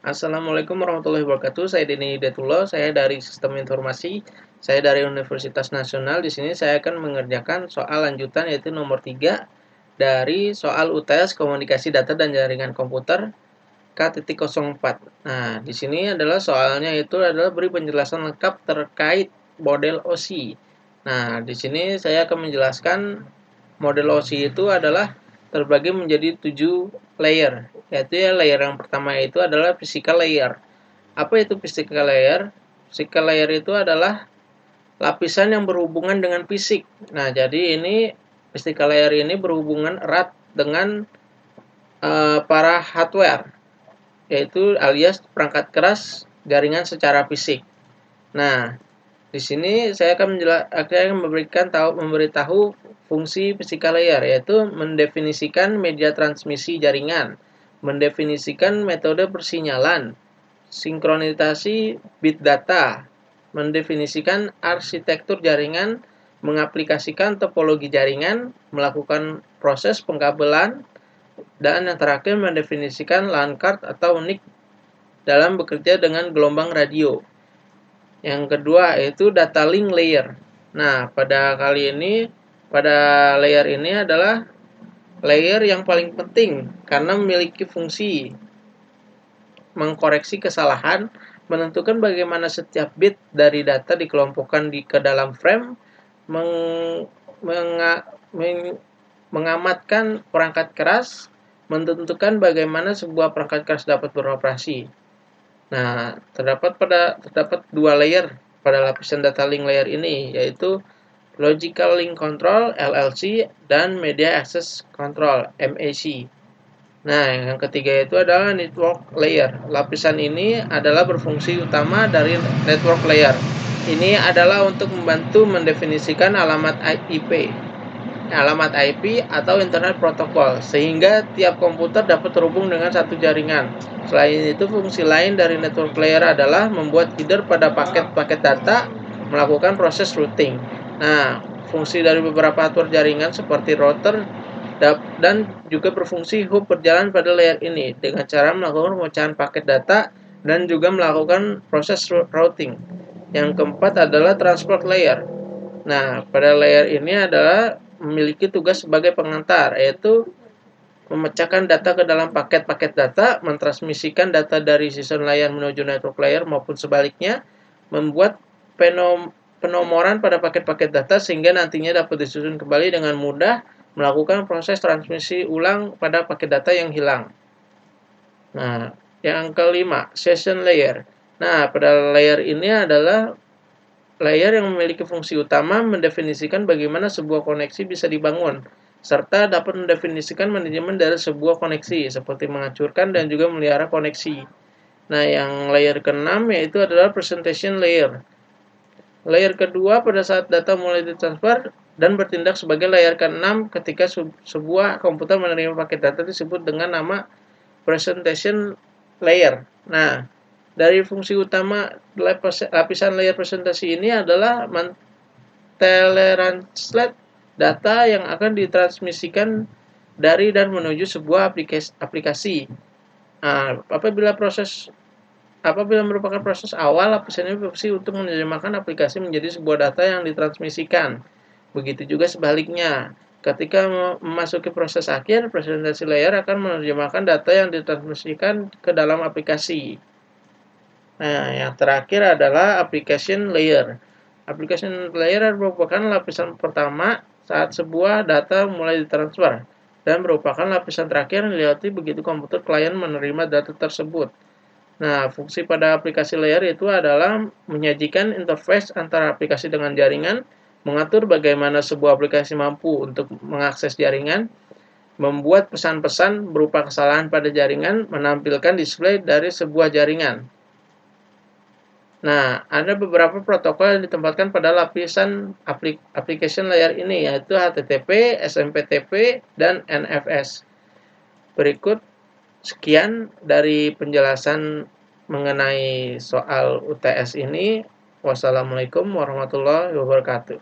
Assalamualaikum warahmatullahi wabarakatuh. Saya Denny Hidayatullah, saya dari Sistem Informasi. Saya dari Universitas Nasional. Di sini saya akan mengerjakan soal lanjutan yaitu nomor 3 dari soal UTS Komunikasi Data dan Jaringan Komputer K.04. Nah, di sini adalah soalnya itu adalah beri penjelasan lengkap terkait model OSI. Nah, di sini saya akan menjelaskan model OSI itu adalah terbagi menjadi 7 layer, yaitu ya layer yang pertama itu adalah physical layer. Apa itu physical layer? Physical layer itu adalah lapisan yang berhubungan dengan fisik. Nah, jadi ini physical layer ini berhubungan erat dengan para hardware, yaitu alias perangkat keras jaringan secara fisik. Nah, di sini saya akan memberitahu fungsi physical layer, yaitu mendefinisikan media transmisi jaringan, mendefinisikan metode persinyalan, sinkronisasi bit data, mendefinisikan arsitektur jaringan, mengaplikasikan topologi jaringan, melakukan proses pengkabelan, dan yang terakhir mendefinisikan LAN card atau NIC dalam bekerja dengan gelombang radio. Yang kedua yaitu data link layer. Nah, pada layer ini adalah layer yang paling penting karena memiliki fungsi mengkoreksi kesalahan, menentukan bagaimana setiap bit dari data dikelompokkan ke dalam frame, mengamatkan perangkat keras, menentukan bagaimana sebuah perangkat keras dapat beroperasi. Nah, terdapat dua layer pada lapisan data link layer ini, yaitu Logical Link Control (LLC) dan Media Access Control (MAC). Nah, yang ketiga itu adalah Network Layer. Lapisan ini adalah berfungsi utama dari Network Layer. Ini adalah untuk membantu mendefinisikan alamat IP atau Internet Protocol, sehingga tiap komputer dapat terhubung dengan satu jaringan. Selain itu, fungsi lain dari network layer adalah membuat header pada paket-paket data, melakukan proses routing. Nah, fungsi dari beberapa hardware jaringan seperti router dan juga berfungsi hub berjalan pada layer ini dengan cara melakukan pemecahan paket data dan juga melakukan proses routing. Yang keempat adalah transport layer. Nah, pada layer ini adalah memiliki tugas sebagai pengantar, yaitu memecahkan data ke dalam paket-paket data, mentransmisikan data dari session layer menuju network layer maupun sebaliknya, membuat penomoran pada paket-paket data sehingga nantinya dapat disusun kembali dengan mudah, melakukan proses transmisi ulang pada paket data yang hilang. Nah, yang kelima, session layer. Nah, pada layer ini adalah layer yang memiliki fungsi utama mendefinisikan bagaimana sebuah koneksi bisa dibangun, serta dapat mendefinisikan manajemen dari sebuah koneksi, seperti menghancurkan dan juga melihara koneksi. Nah, yang layer ke-6 yaitu adalah presentation layer. Layer kedua pada saat data mulai ditransfer dan bertindak sebagai layer ke-6 ketika sebuah komputer menerima paket data disebut dengan nama presentation layer. Nah, dari fungsi utama lapisan layer presentasi ini adalah mentranslate data yang akan ditransmisikan dari dan menuju sebuah aplikasi. Nah, apabila merupakan proses awal, lapisan ini berfungsi untuk menerjemahkan aplikasi menjadi sebuah data yang ditransmisikan. Begitu juga sebaliknya. Ketika memasuki proses akhir, presentasi layer akan menerjemahkan data yang ditransmisikan ke dalam aplikasi. Nah, yang terakhir adalah application layer. Application layer merupakan lapisan pertama saat sebuah data mulai ditransfer dan merupakan lapisan terakhir yang dilewati begitu komputer klien menerima data tersebut. Nah, fungsi pada aplikasi layer itu adalah menyajikan interface antara aplikasi dengan jaringan, mengatur bagaimana sebuah aplikasi mampu untuk mengakses jaringan, membuat pesan-pesan berupa kesalahan pada jaringan, menampilkan display dari sebuah jaringan. Nah, ada beberapa protokol yang ditempatkan pada lapisan application layer ini, yaitu HTTP, SMPTP, dan NFS. Berikut sekian dari penjelasan mengenai soal UTS ini. Wassalamualaikum warahmatullahi wabarakatuh.